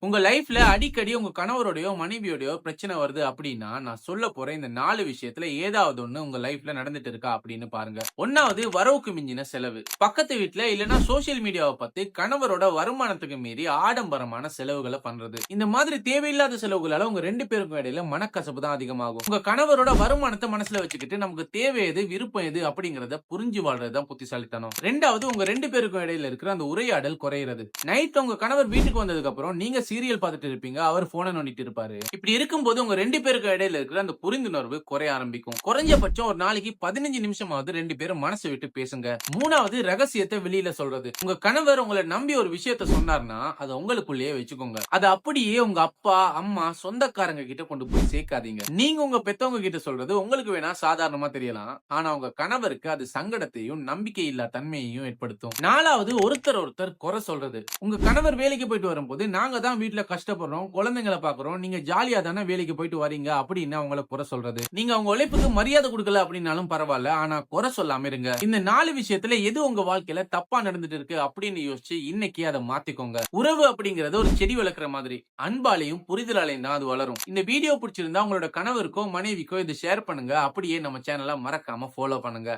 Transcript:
உங்க லைஃப்ல அடிக்கடி உங்க கணவரோடையோ, மனைவியோடையோ பிரச்சனை வருது அப்படின்னா, நான் சொல்லப் போற இந்த 4 விஷயத்துல ஏதாவது ஒண்ணு உங்க லைஃப்ல நடந்துட்டு இருக்கா அப்படின்னு பாருங்க. 1வது வரவுக்கு மிஞ்சின செலவு. பக்கத்து வீட்ல இல்லன்னா சோசியல் மீடியாவ பார்த்து கணவரோட வருமானத்துக்கு மீறி ஆடம்பரமான செலவுகள பண்றது. இந்த மாதிரி தேவையில்லாத செலவுகளால உங்க 2 பேருக்கும் இடையில மனக்கசப்பு தான் அதிகமாகும். உங்க கணவரோட வருமானத்த மனசுல வச்சுக்கிட்டு நமக்கு தேவை எது, விருப்பம் எது அப்படிங்கிறத புரிஞ்சு வாழ்றது தான் புத்திசாலித்தனம். 2வது உங்க 2 பேருக்கும் இடையில இருக்கிற அந்த உரையாடல் குறையிறது. நைட் உங்க கணவர் வீட்டுக்கு வந்ததுக்கு அப்புறம் நீங்க சீரியல் பார்த்துட்டு இருப்பீங்க. அவர் போன நோண்டிட்டு இருப்பாரு. இப்படி இருக்கும்போது உங்க 2 பேருக்கு இடையில இருக்கிற அந்த புரிந்துணர்வு குறைய ஆரம்பிக்கும். குறைஞ்சபட்சம் ஒரு நாளைக்கு 15 நிமிஷமாவது 2 பேரும் மனசு விட்டு பேசுங்க. 3வது ரகசியத்த வெளியில சொல்றது. உங்க கணவர் உங்கள நம்பி ஒரு விஷயத்த சொன்னார்னா, அத உங்களுக்குள்ளேயே வச்சுக்கோங்க. அத அப்படியே உங்க அப்பா, அம்மா, சொந்தக்காரங்க கிட்ட கொண்டு போய் சேர்க்காதீங்க. நீங்க உங்க பெத்தவங்க கிட்ட சொல்றது உங்களுக்கு வேணா சாதாரணமா தெரியலாம். ஆனா உங்க கணவருக்கு அது சங்கடத்தையும், நம்பிக்கை இல்லா தன்மையையும் ஏற்படுத்தும். 4வது ஒருத்தர் ஒருத்தர் குறை சொல்றது. உங்க கணவர் வேலைக்கு போயிட்டு வரும்போது, நாங்க தான் வீட்ல கஷ்டப்படுறோம், குழந்தைங்கள பார்க்குறோம், நீங்க ஜாலியா தானே வேலைக்கு போயிட்டு வரீங்க அப்படின்னு அவங்கள குறை சொல்றது. நீங்க அவங்க உழைப்புக்கு மரியாதை குடுக்கல அப்படின்னாலும் பரவால்ல. ஆனா குறை சொல்லாம இருங்க. இந்த 4 விஷயத்துல எது உங்க வாழ்க்கையில தப்பா நடந்துட்டு இருக்கு அப்படின்னு யோசிச்சு இன்னைக்கு அத மாத்திக்கோங்க. உறவு அப்படிங்கிறது ஒரு செடி வளர்க்கிற மாதிரி. அன்பாலையும், புரிதலாலையும் தான் அது வளரும். இந்த வீடியோ பிடிச்சிருந்தா உங்களோட கணவருக்கோ, மனைவிக்கோ இத ஷேர் பண்ணுங்க. அப்படியே நம்ம சேனல மறக்காம ஃபாலோ பண்ணுங்க.